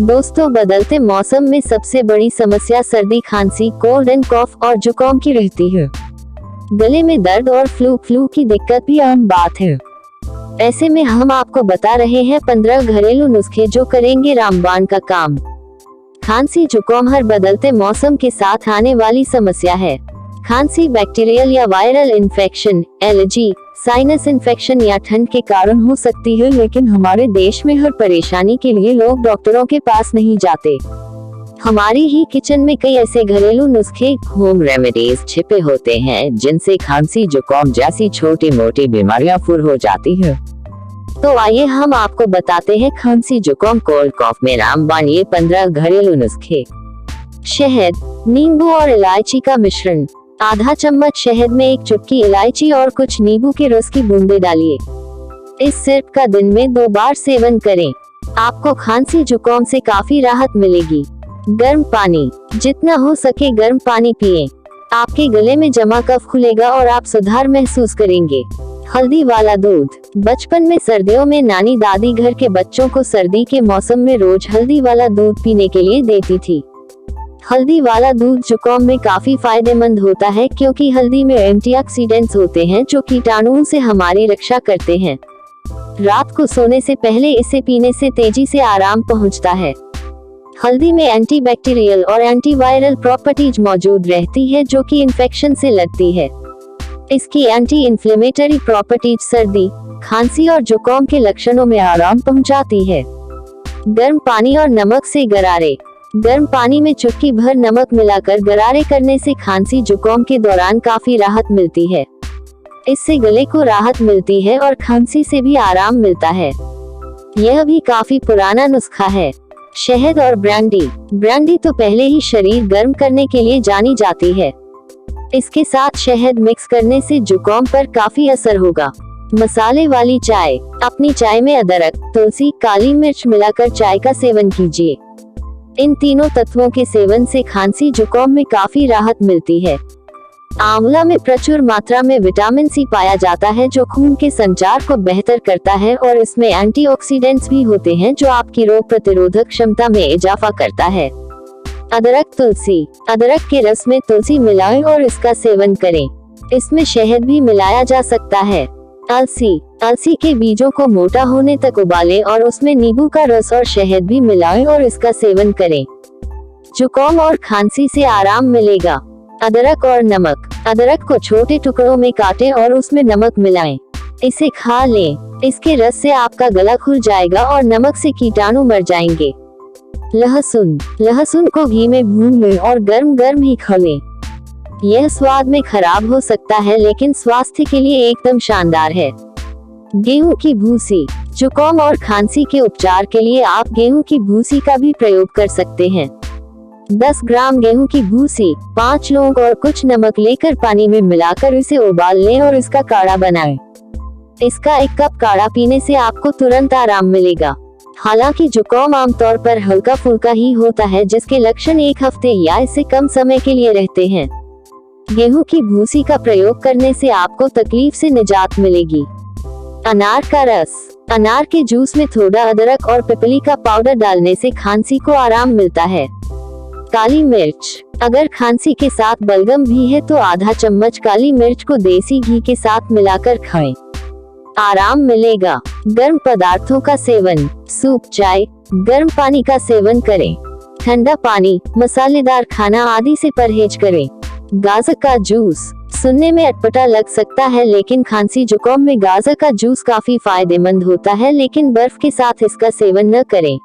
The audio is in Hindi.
दोस्तों, बदलते मौसम में सबसे बड़ी समस्या सर्दी, खांसी, कोल्ड एंड कॉफ और जुकाम की रहती है। गले में दर्द और फ्लू की दिक्कत भी आम बात है। ऐसे में हम आपको बता रहे हैं 15 घरेलू नुस्खे जो करेंगे रामबाण का काम। खांसी जुकाम हर बदलते मौसम के साथ आने वाली समस्या है। खांसी बैक्टीरियल या viral infection, allergy, sinus infection या ठंड के कारण हो सकती है, लेकिन हमारे देश में हर परेशानी के लिए लोग डॉक्टरों के पास नहीं जाते। हमारी ही किचन में कई ऐसे घरेलू नुस्खे, होम रेमेडीज छिपे होते हैं जिनसे खांसी जुकाम जैसी छोटी मोटी बीमारियां दूर हो जाती है। तो आइए हम आपको बताते हैं खांसी जुकाम कोल्ड कॉफ में रामबाण ये 15 घरेलू नुस्खे। शहद, नींबू और इलायची का मिश्रण। आधा चम्मच शहद में 1 चुटकी इलायची और कुछ नींबू के रस की बूंदें डालिए। इस सिरप का दिन में 2 बार सेवन करें। आपको खांसी जुकाम से काफी राहत मिलेगी। गर्म पानी, जितना हो सके गर्म पानी पिएं। आपके गले में जमा कफ खुलेगा और आप सुधार महसूस करेंगे। हल्दी वाला दूध। बचपन में सर्दियों में नानी दादी घर के बच्चों को सर्दी के मौसम में रोज हल्दी वाला दूध पीने के लिए देती थी। हल्दी वाला दूध जुकाम में काफी फायदेमंद होता है क्योंकि हल्दी में एंटीऑक्सीडेंट्स होते हैं जो कीटाणुओं से हमारी रक्षा करते हैं। रात को सोने से पहले इसे पीने से तेजी से आराम पहुंचता है। हल्दी में एंटीबैक्टीरियल और एंटीवायरल प्रॉपर्टीज मौजूद रहती है जो कि इन्फेक्शन से लड़ती है। इसकी एंटी इन्फ्लेमेटरी प्रॉपर्टीज सर्दी, खांसी और जुकाम के लक्षणों में आराम पहुंचाती है। गर्म पानी और नमक से गरारे। गर्म पानी में चुटकी भर नमक मिलाकर गरारे करने से खांसी जुकाम के दौरान काफी राहत मिलती है। इससे गले को राहत मिलती है और खांसी से भी आराम मिलता है। यह भी काफी पुराना नुस्खा है। शहद और ब्रांडी। ब्रांडी तो पहले ही शरीर गर्म करने के लिए जानी जाती है। इसके साथ शहद मिक्स करने से जुकाम पर काफी असर होगा। मसाले वाली चाय। अपनी चाय में अदरक, तुलसी, काली मिर्च मिलाकर चाय का सेवन कीजिए। इन तीनों तत्वों के सेवन से खांसी जुकाम में काफी राहत मिलती है। आंवला में प्रचुर मात्रा में विटामिन सी पाया जाता है जो खून के संचार को बेहतर करता है और इसमें एंटीऑक्सीडेंट्स भी होते हैं जो आपकी रोग प्रतिरोधक क्षमता में इजाफा करता है। अदरक, तुलसी। अदरक के रस में तुलसी मिलाएं और इसका सेवन करें। इसमें शहद भी मिलाया जा सकता है। अलसी। अलसी के बीजों को मोटा होने तक उबालें और उसमें नींबू का रस और शहद भी मिलाएं और इसका सेवन करें। जुकाम और खांसी से आराम मिलेगा। अदरक और नमक। अदरक को छोटे टुकड़ों में काटें और उसमें नमक मिलाएं। इसे खा लें। इसके रस से आपका गला खुल जाएगा और नमक से कीटाणु मर जाएंगे। लहसुन। लहसुन को घी में भून लें और गर्म गर्म ही खा लें। यह स्वाद में खराब हो सकता है लेकिन स्वास्थ्य के लिए एकदम शानदार है। गेहूं की भूसी। जुकाम और खांसी के उपचार के लिए आप गेहूं की भूसी का भी प्रयोग कर सकते हैं। 10 ग्राम गेहूं की भूसी, 5 लौंग और कुछ नमक लेकर पानी में मिलाकर इसे उबाल लें और इसका काढ़ा बनाएं। इसका 1 कप काढ़ा पीने से आपको तुरंत आराम मिलेगा। हालांकि जुकाम आमतौर पर हल्का फुल्का ही होता है जिसके लक्षण 1 हफ्ते या इससे कम समय के लिए रहते हैं। गेहूं की भूसी का प्रयोग करने से आपको तकलीफ से निजात मिलेगी। अनार का रस। अनार के जूस में थोड़ा अदरक और पिपली का पाउडर डालने से खांसी को आराम मिलता है। काली मिर्च। अगर खांसी के साथ बलगम भी है तो आधा चम्मच काली मिर्च को देसी घी के साथ मिलाकर खाएं। आराम मिलेगा। गर्म पदार्थों का सेवन। सूप, चाय, गर्म पानी का सेवन करें। ठंडा पानी, मसालेदार खाना आदि से परहेज करें। गाजर का जूस। सुनने में अटपटा लग सकता है लेकिन खांसी जुकाम में गाजर का जूस काफी फायदेमंद होता है, लेकिन बर्फ के साथ इसका सेवन न करें।